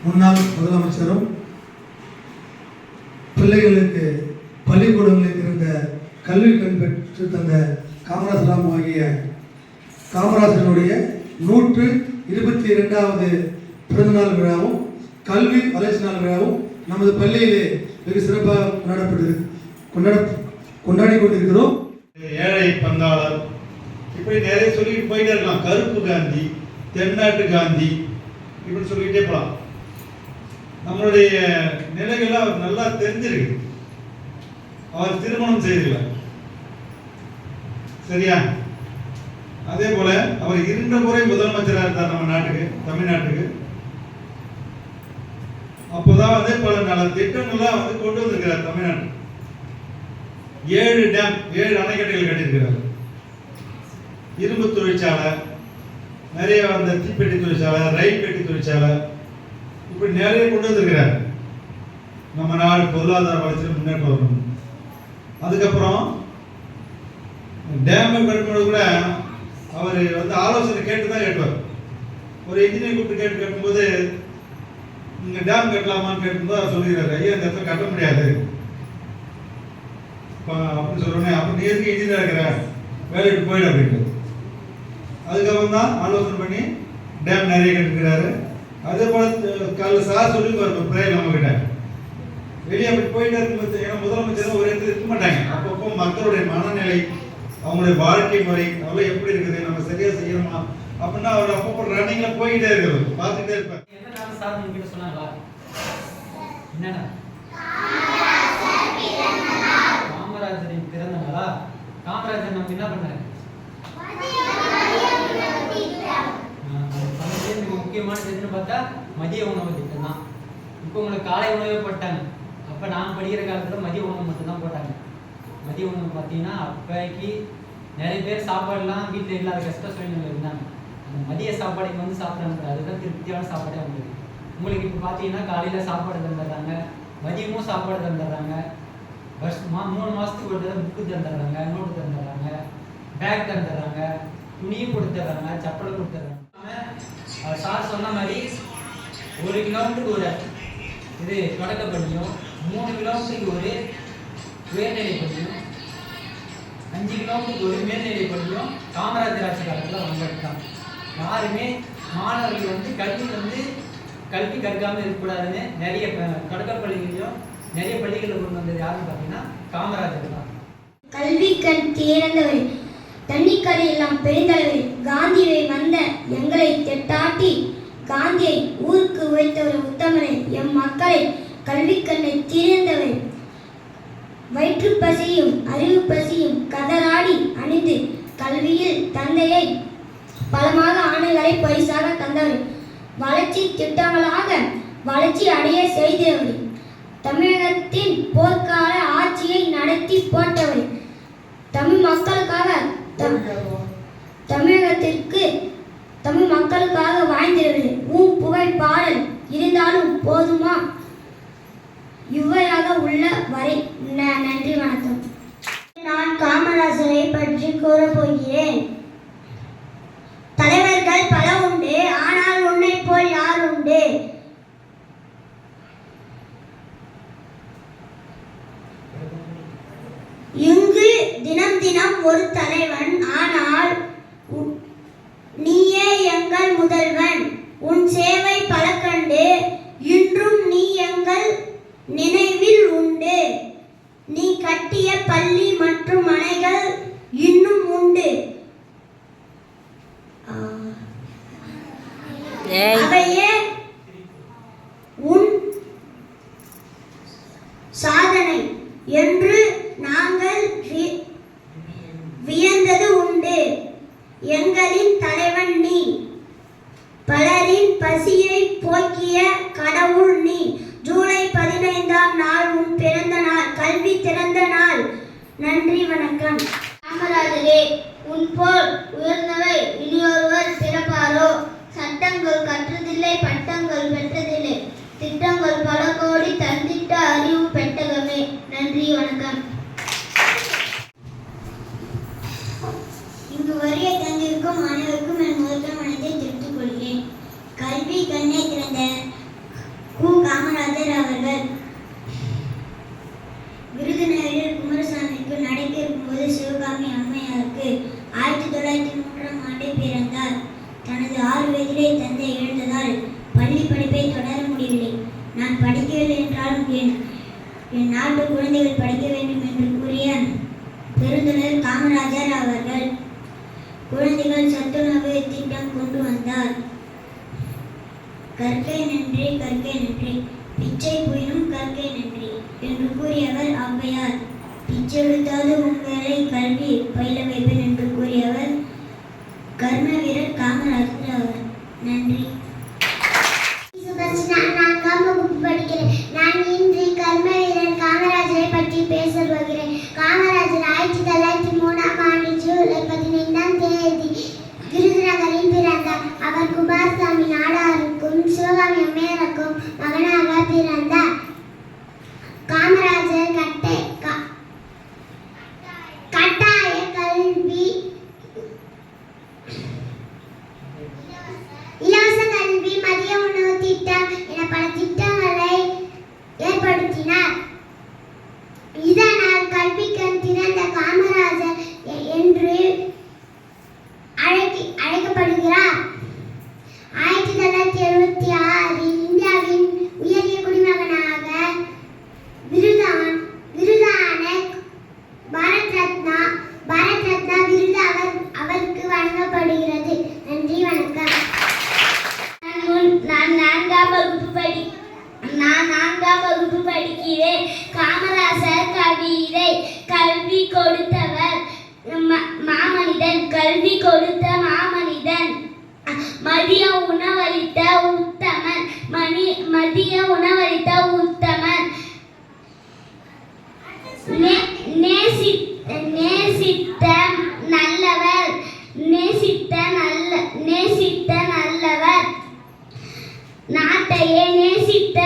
முன்னாள் முதலமைச்சரும் பிள்ளைகளுக்கு பள்ளிக்கூடங்களில் இருந்த கல்வி கண் பெற்று தந்த காமராஜராம் ஆகிய காமராஜனுடைய 122வது பிறந்தநாள் விழாவும் கல்வி வளர்ச்சி நாள் விழாவும் நமது பள்ளியிலே வெகு சிறப்பாக கொண்டாடி கொண்டிருக்கிறோம். ஏழை பங்காளர் இப்படி நிறைய சொல்லிட்டு போயிட்டே இருக்கலாம். கருப்பு காந்தி, தென்னாட்டு காந்தி இப்படி சொல்லிக்கிட்டே போகலாம். நம்மளுடைய நிலைகள்லாம் அவர் நல்லா தெரிஞ்சிருக்கு. அவர் திருமணம் செய்தில்லை, சரியா? அதே போல அவர் 2 முறை முதலமைச்சராக இருந்தார் நம்ம நாட்டுக்கு, தமிழ்நாட்டுக்கு. அப்போதான் பல நல திட்டங்கள்லாம் கொண்டு வந்திருக்கிறார் தமிழ்நாட்டு. 7 டேம் 7 அணைக்கட்டுகள் கட்டியிருக்கிறார். இரும்பு தொழிற்சாலை, நிறைய தீப்பெட்டி தொழிற்சாலை, ரயில் பெட்டி தொழிற்சாலை, இப்படி நிறைய கொண்டு வந்திருக்கிறார். நம்ம நாடு பொருளாதார வளர்ச்சியில் முன்னேற்றம் வரணும். அதுக்கப்புறம் டேம் கட்டும்போது கூட அவர் ஆலோசனை கேட்டு தான் கேட்பார். ஒரு இன்ஜினியர் கூப்பிட்டு கேட்கும்போது நீங்க டேம் கட்டலாமான்னு கேட்கும்போது அவர் சொல்லிடுறாரு, ஐயா இந்த இடத்துல கட்ட முடியாது அப்படின்னு சொல்றேன். அப்ப நீ எதுக்கு இன்ஜினியர் இருக்கிற, வேலைக்கு போயிடு அப்படின்ட்டு. அதுக்கப்புறம் தான் ஆலோசனை பண்ணி டேம் நிறைய கட்டிருக்கிறாரு. அதே போல காலைல சார் சொல்லி பிரேயர் நம்ம கிட்ட வெளியே அப்படி போயிட்டே இருக்கும்போது, ஏன்னா முதலமைச்சர் ஒரு இடத்துல இருக்க மாட்டாங்க. அப்பப்போ மக்களுடைய மனநிலை, அவங்களுடைய வாழ்க்கை முறை அதெல்லாம் எப்படி இருக்குது, நம்ம சரியா செய்யணுமா அப்படின்னா அவர் அப்பப்போ ரன்னிங்ல போயிட்டே இருக்கிறது பார்த்துட்டே இருப்பார். காமராஜரின் பிறந்த நாளா? காமராஜர் நமக்கு என்ன பண்ணாரு? முக்கியமானது எதுன்னு பார்த்தா மதிய உணவு திட்டம் தான். இப்போ உங்களுக்கு காலை உணவே போட்டாங்க. அப்போ நான் படிக்கிற காலத்தில் மதிய உணவு மட்டும்தான் போட்டாங்க. மதிய உணவு பார்த்தீங்கன்னா அப்போக்கி நிறைய பேர் சாப்பாடுலாம் வீட்டில் இல்லாத கஷ்ட சூழ்நிலை இருந்தாங்க. அந்த மதிய சாப்பாடுக்கு சாப்பிட்றாங்க. அதுதான் திருப்தியான சாப்பாடே அவங்களுக்கு. உங்களுக்கு இப்போ பார்த்தீங்கன்னா காலையில் சாப்பாடு தந்துடுறாங்க, மதியமும் சாப்பாடு தந்துடுறாங்க, வருஷமா 3 மாதத்துக்கு ஒரு தடவை புக்கு தந்துடுறாங்க, நோட்டு தந்துடுறாங்க, பேக் தந்துடுறாங்க, துணியும் கொடுத்துட்றாங்க, சப்பல் கொடுத்துட்றாங்க. சார் சொன்ன மாதிரி 1 கிலோமீட்டருக்கு ஒரு இது தொடக்க பள்ளியும், 3 கிலோமீட்டருக்கு ஒரு உயர்நிலை பள்ளியும், 5 கிலோமீட்டருக்கு ஒரு மேல்நிலை பள்ளியும் காமராஜர் ஆட்சி காலத்தில் வந்திருக்காங்க. யாருமே மாணவர்கள் கல்வி கற்காமல் இருக்கக்கூடாதுன்னு நிறைய தொடக்கப்பள்ளிகளையும் நிறைய பள்ளிகளில் கொண்டு வந்தது யாருன்னு பார்த்தீங்கன்னா காமராஜர் தான். கல்வி கண் திறந்தவர், தண்ணிக்கரை எல்லாம் பெருந்தலைவர், காந்தியை வந்த எங்களை தெட்டாட்டி காந்தியை ஊருக்கு வைத்தவர் உத்தமரை, எம் மக்களை கல்வி கண்ணை திறந்தவர், வயிற்று பசியும் அறிவு பசியும் கதராடி அணிந்து கல்வியில் தந்தையை பலமாக ஆணைகளை பரிசாக தந்தவர், வளர்ச்சி திட்டங்களாக வளர்ச்சி அடைய செய்தவர், தமிழகத்தின் போர்க்கால ஆட்சியை நடத்தி போட்டவர், தமிழ் மக்களுக்காக வாழ்ந்தவர், புகழ் பாடல் இருந்தாலும் போதுமா இவ்வையாக உள்ள வரை. நன்றி, வணக்கம். நான் காமராஜரை பற்றி கூறப்போகிறேன். தலைவர்கள் பல உண்டு, ஆனால் உன்னை போல் யார் உண்டு? இங்கு தினம் தினம் ஒரு தலைவன், ஆனால் நீயே எங்கள் முதல்வன். உன் சேவை பல கண்டு இன்றும் நீ எங்கள் நினைவில் உண்டு. நீ கட்டிய பள்ளி மற்றும் அணைகள் இன்னும் உண்டு. அவையே உன் சாதனை என்று நாங்கள் வியந்தது உண்டு. எங்களின் தலைவன் நீ, பலரின் பசியை போக்கிய கடவுள் நீ. ஜூலை 15ஆம் நாள் உன் பிறந்த நாள், கல்வி திறந்த நாள். நன்றி, வணக்கம். காமராஜரே, உன் போல் உயர்ந்தவை இனியொருவர் பிறப்பாரோ? சட்டங்கள் கற்றதில்லை, பட்டங்கள் பெற்றதில்லை, திட்டங்கள் பல கோடி தந்திட்ட அறிவு பெட்டகமே. நன்றி, வணக்கம். சிவகாமி அம்மையாருக்கு 1903ஆம் ஆண்டு பிறந்தார். தனது 6 வயதிலே தந்தை இழந்ததால் பள்ளி படிப்பை தொடர முடியவில்லை. நான் படிக்கவில்லை என்றாலும் என் நாட்டு குழந்தைகள் படிக்க வேண்டும் என்று கூறிய பெருந்தலைவர் காமராஜர் அவர்கள் குழந்தைகள் சத்துணவு திட்டம் கொண்டு வந்தார். கற்கை நன்றி கற்கை நன்றி, பிச்சை புயினும் கற்கை நன்றி என்று கூறியவர் ஔவையார். பிச்சை எடுத்தாவது உங்களை கல்வி பயில வைப்பேன் என்று கூறியவர் கர்ம வீரர் காமராஜர் அவர். நன்றி. நான் வகுப்பு படிக்கிறேன். நான் இன்று கர்ம வீரர் காமராஜரை பற்றி பேச போகிறேன். காமராஜர் 1903ஆம் ஆண்டு ஜூலை 15ஆம் தேதி விருதுநகரில் பிறந்தார். அவர் குமாரசாமி நாடாருக்கும் சிவகாமி அம்மையாருக்கும் மகனாக பிறந்தார். காமராஜர் கட்டாய கல்வி, இலவச கல்வி, மதிய உணவு திட்டம் என பல திட்டங்களை ஏற்படுத்தினார். இதனால் கல்விக்கண் திறந்த காமராஜர் என்று அழைக்கப்படுகிறார். 1976 இந்தியாவின் உயரிய குடிமகனாக விருதான பாரத் ரத்னா விருது அவருக்கு வழங்கப்படுகிறது. நன்றி, வணக்கம். நான் 4ஆம் வகுப்பு படிக்கிறேன். காமராசர் கவிதை. கல்வி கொடுத்தவர் மாமனிதன், கல்வி கொடுத்த மாமனிதன், மதிய உணவளித்த உத்தமன், மதிய உணவளித்த உத்தமன், நேசித்த நல்லவர், நேசித்த நல்லவர், நாட்டையே நேசித்த